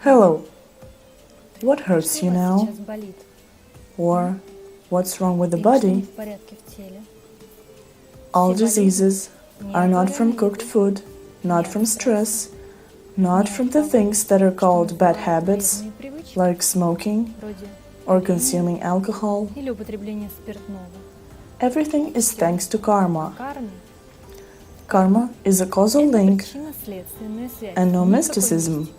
Hello. What hurts you now? Or what's wrong with the body? All diseases are not from cooked food, not from stress, not from the things that are called bad habits, like smoking or consuming alcohol. Everything is thanks to karma. Karma is a causal link and no mysticism.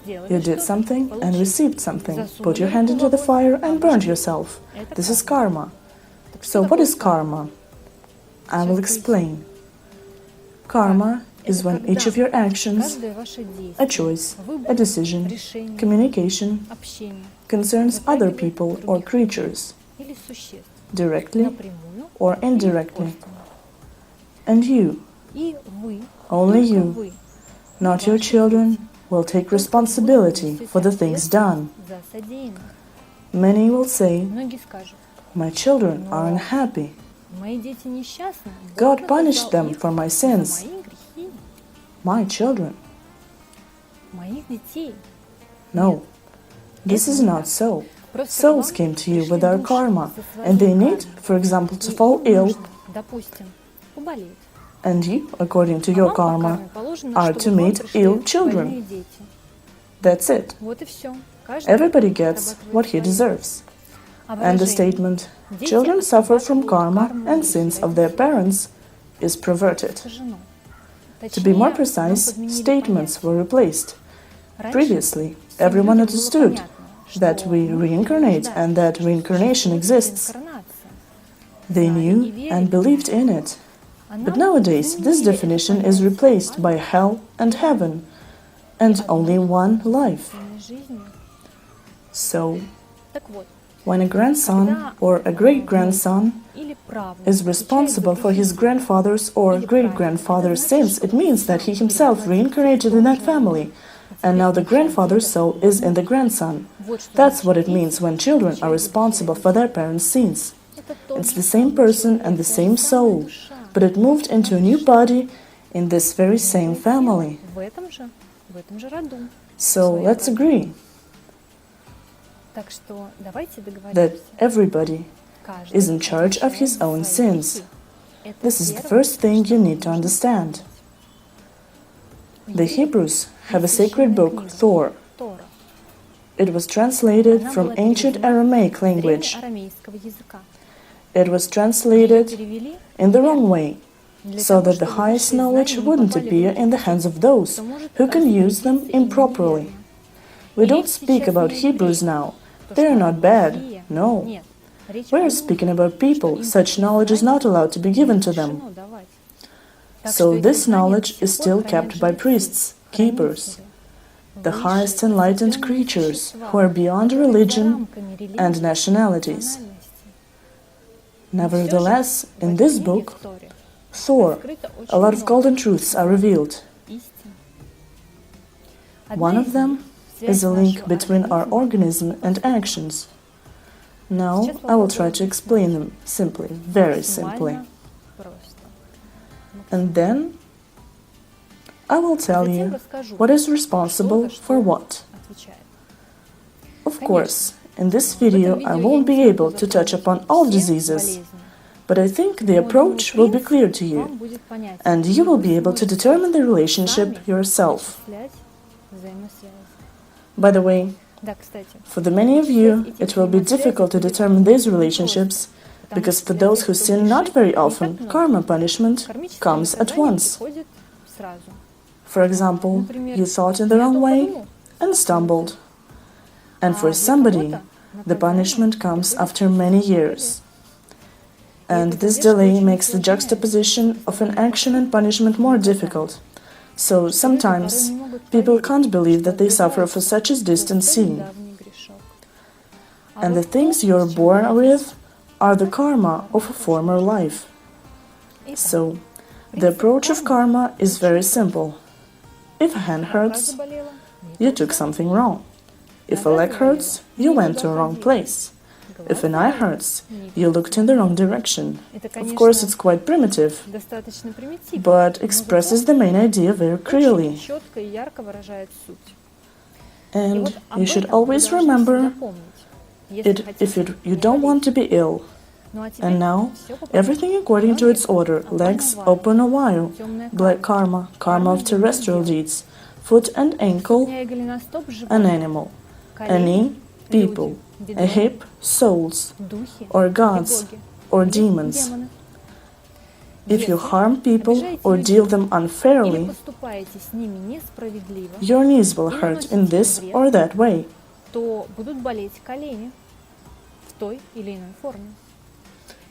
You did something and received something. Put your hand into the fire and burned yourself. This is karma. So what is karma? I will explain. Karma is when each of your actions, a choice, a decision, communication, concerns other people or creatures, directly or indirectly. And you, only you, not your children, will take responsibility for the things done. Many will say, my children are unhappy. God punished them for my sins. My children. No, this is not so. Souls came to you with their karma, and they need, for example, to fall ill. And you, according to your karma, are to meet ill children. That's it. Everybody gets what he deserves. And the statement, children suffer from karma and sins of their parents, is perverted. To be more precise, statements were replaced. Previously, everyone understood that we reincarnate and that reincarnation exists. They knew and believed in it. But nowadays, this definition is replaced by hell and heaven, and only one life. So, when a grandson or a great-grandson is responsible for his grandfather's or great-grandfather's sins, it means that he himself reincarnated in that family, and now the grandfather's soul is in the grandson. That's what it means when children are responsible for their parents' sins. It's the same person and the same soul, but it moved into a new body in this very same family. So let's agree that everybody is in charge of his own sins. This is the first thing you need to understand. The Hebrews have a sacred book, Torah. It was translated from ancient Aramaic language. It was translated in the wrong way, so that the highest knowledge wouldn't appear in the hands of those who can use them improperly. We don't speak about Hebrews now. They are not bad, no. We are speaking about people. Such knowledge is not allowed to be given to them. So this knowledge is still kept by priests, keepers, the highest enlightened creatures who are beyond religion and nationalities. Nevertheless, in this book, Torah, a lot of golden truths are revealed. One of them is a link between our organism and actions. Now, I will try to explain them simply, very simply. And then, I will tell you what is responsible for what. Of course, in this video I won't be able to touch upon all diseases, but I think the approach will be clear to you, and you will be able to determine the relationship yourself. By the way, for the many of you, it will be difficult to determine these relationships, because for those who sin not very often, karma punishment comes at once. For example, you thought in the wrong way and stumbled. And for somebody, the punishment comes after many years. And this delay makes the juxtaposition of an action and punishment more difficult. So sometimes people can't believe that they suffer for such a distant sin. And the things you're born with are the karma of a former life. So, the approach of karma is very simple. If a hand hurts, you took something wrong. If a leg hurts, you went to a wrong place. If an eye hurts, you looked in the wrong direction. Of course, it's quite primitive, but expresses the main idea very clearly. And you should always remember it if you don't want to be ill. And now, everything according to its order: legs open a while, black karma, karma of terrestrial deeds, foot and ankle, an animal, a knee, people, a hip, souls, or gods, or demons. If you harm people or deal them unfairly, your knees will hurt in this or that way.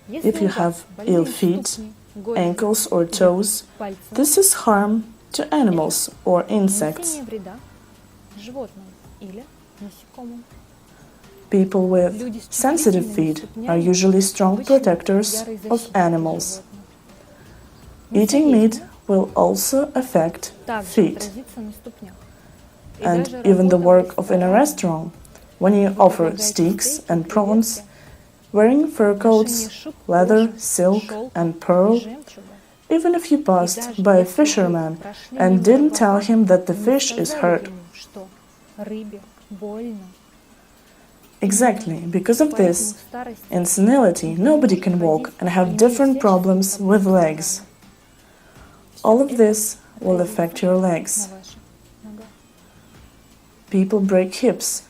If you have ill feet, ankles or toes, this is harm to animals or insects. People with sensitive feet are usually strong protectors of animals. Eating meat will also affect feet. And even the work of in a restaurant, when you offer steaks and prawns, wearing fur coats, leather, silk and pearl, even if you passed by a fisherman and didn't tell him that the fish is hurt. Exactly, because of this, in senility nobody can walk and have different problems with legs. All of this will affect your legs. People break hips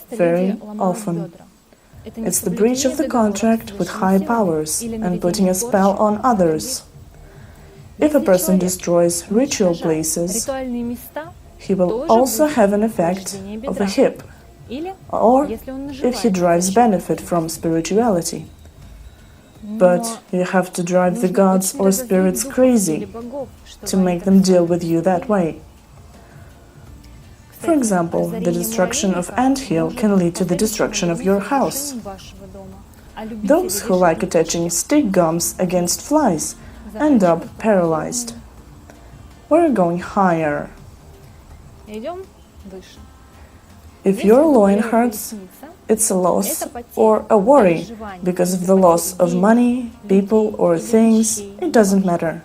very often. It's the breach of the contract with high powers and putting a spell on others. If a person destroys ritual places, he will also have an effect of a hip, or if he derives benefit from spirituality. But you have to drive the gods or spirits crazy to make them deal with you that way. For example, the destruction of anthill can lead to the destruction of your house. Those who like attaching stick gums against flies end up paralyzed. We're going higher. If your loin hurts, it's a loss or a worry because of the loss of money, people or things, it doesn't matter.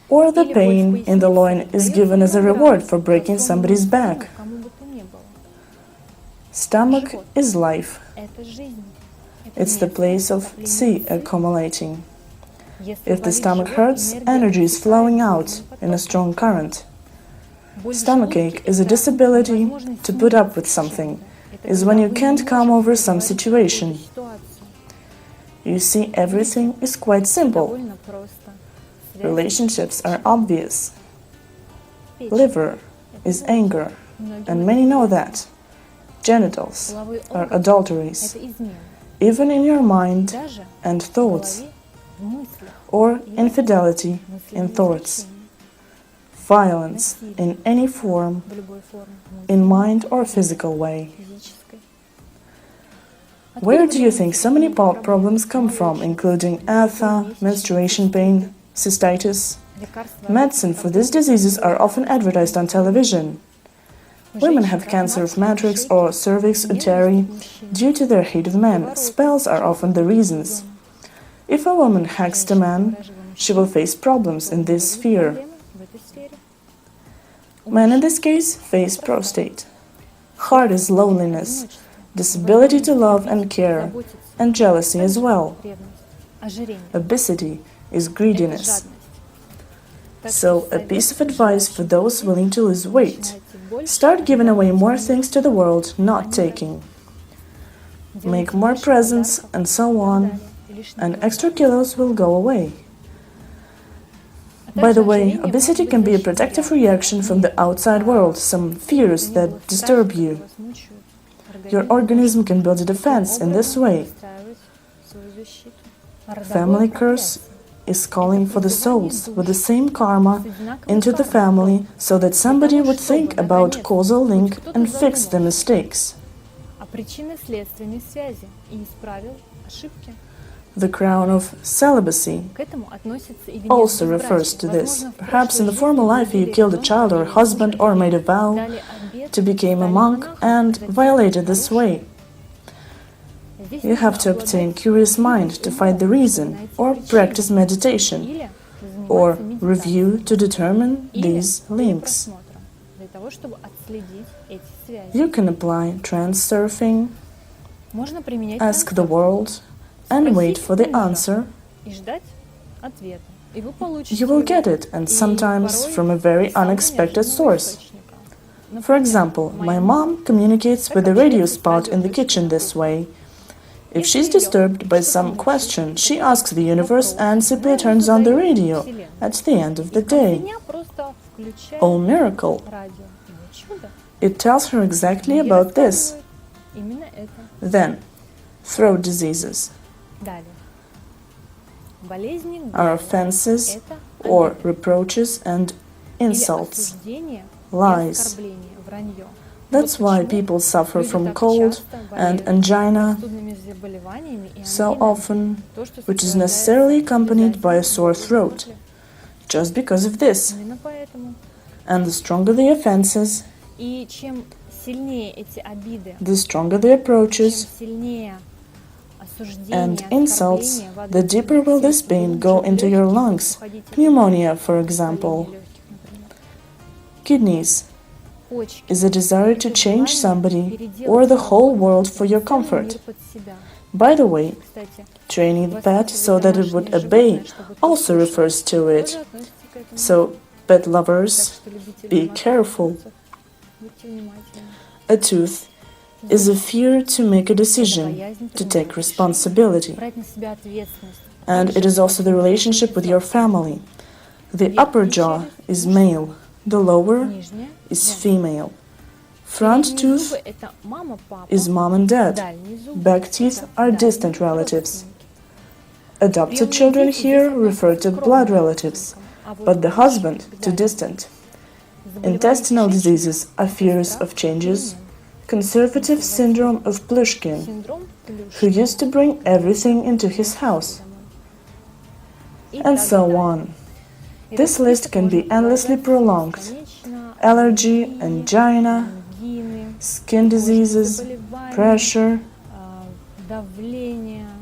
Or the pain in the loin is given as a reward for breaking somebody's back. Stomach is life. It's the place of Qi accumulating. If the stomach hurts, energy is flowing out in a strong current. Stomachache is a disability to put up with something, is when you can't come over some situation. You see, everything is quite simple. Relationships are obvious. Liver is anger, and many know that. Genitals are adulteries, even in your mind and thoughts, or infidelity in thoughts. Violence in any form, in mind or physical way. Where do you think so many problems come from, including atha, menstruation pain, cystitis? Medicine for these diseases are often advertised on television. Women have cancer of matrix or cervix uteri due to their hate of men. Spells are often the reasons. If a woman hacks a man, she will face problems in this sphere. Men in this case face prostate. Heart is loneliness, disability to love and care, and jealousy as well. Obesity is greediness. So, a piece of advice for those willing to lose weight: start giving away more things to the world, not taking. Make more presents and so on, and extra kilos will go away. By the way, obesity can be a protective reaction from the outside world, some fears that disturb you. Your organism can build a defense in this way. Family curse is calling for the souls with the same karma into the family so that somebody would think about causal link and fix the mistakes. The crown of celibacy also refers to this. Perhaps in the former life you killed a child or a husband or made a vow to become a monk and violated this way. You have to obtain curious mind to find the reason, or practice meditation, or review to determine these links. You can apply transurfing, ask the world, and wait for the answer. You will get it, and sometimes from a very unexpected source. For example, my mom communicates with the radio spot in the kitchen this way. If she's disturbed by some question, she asks the universe and simply turns on the radio at the end of the day. Oh, miracle! It tells her exactly about this. Then, throat diseases are offenses or reproaches and insults, lies. That's why people suffer from cold and angina so often, which is necessarily accompanied by a sore throat, just because of this. And the stronger the offenses, the stronger the approaches and insults, the deeper will this pain go into your lungs. Pneumonia, for example. Kidneys is a desire to change somebody or the whole world for your comfort. By the way, training the pet so that it would obey also refers to it. So, pet lovers, be careful. A tooth is a fear to make a decision, to take responsibility. And it is also the relationship with your family. The upper jaw is male, the lower is female. Front tooth is mom and dad. Back teeth are distant relatives. Adopted children here refer to blood relatives, but the husband to distant. Intestinal diseases are fears of changes. Conservative syndrome of Plushkin, who used to bring everything into his house. And so on. This list can be endlessly prolonged. Allergy, angina, skin diseases, pressure,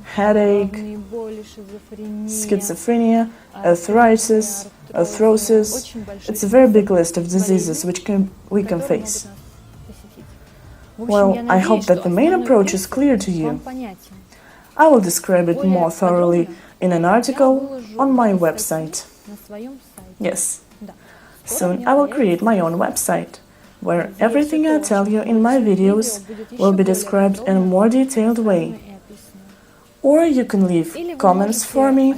headache, schizophrenia, arthritis, arthrosis. It's a very big list of diseases which we can face. Well, I hope that the main approach is clear to you. I will describe it more thoroughly in an article on my website. Yes. Soon I will create my own website, where everything I tell you in my videos will be described in a more detailed way. Or you can leave comments for me.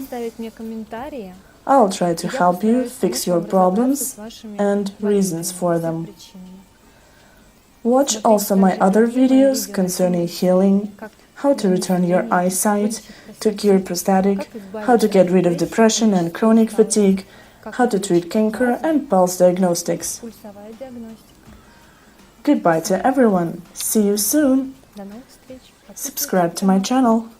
I'll try to help you fix your problems and reasons for them. Watch also my other videos concerning healing, how to return your eyesight, to cure prostatic, how to get rid of depression and chronic fatigue, how to treat cancer and pulse diagnostics. Goodbye to everyone. See you soon. Subscribe to my channel.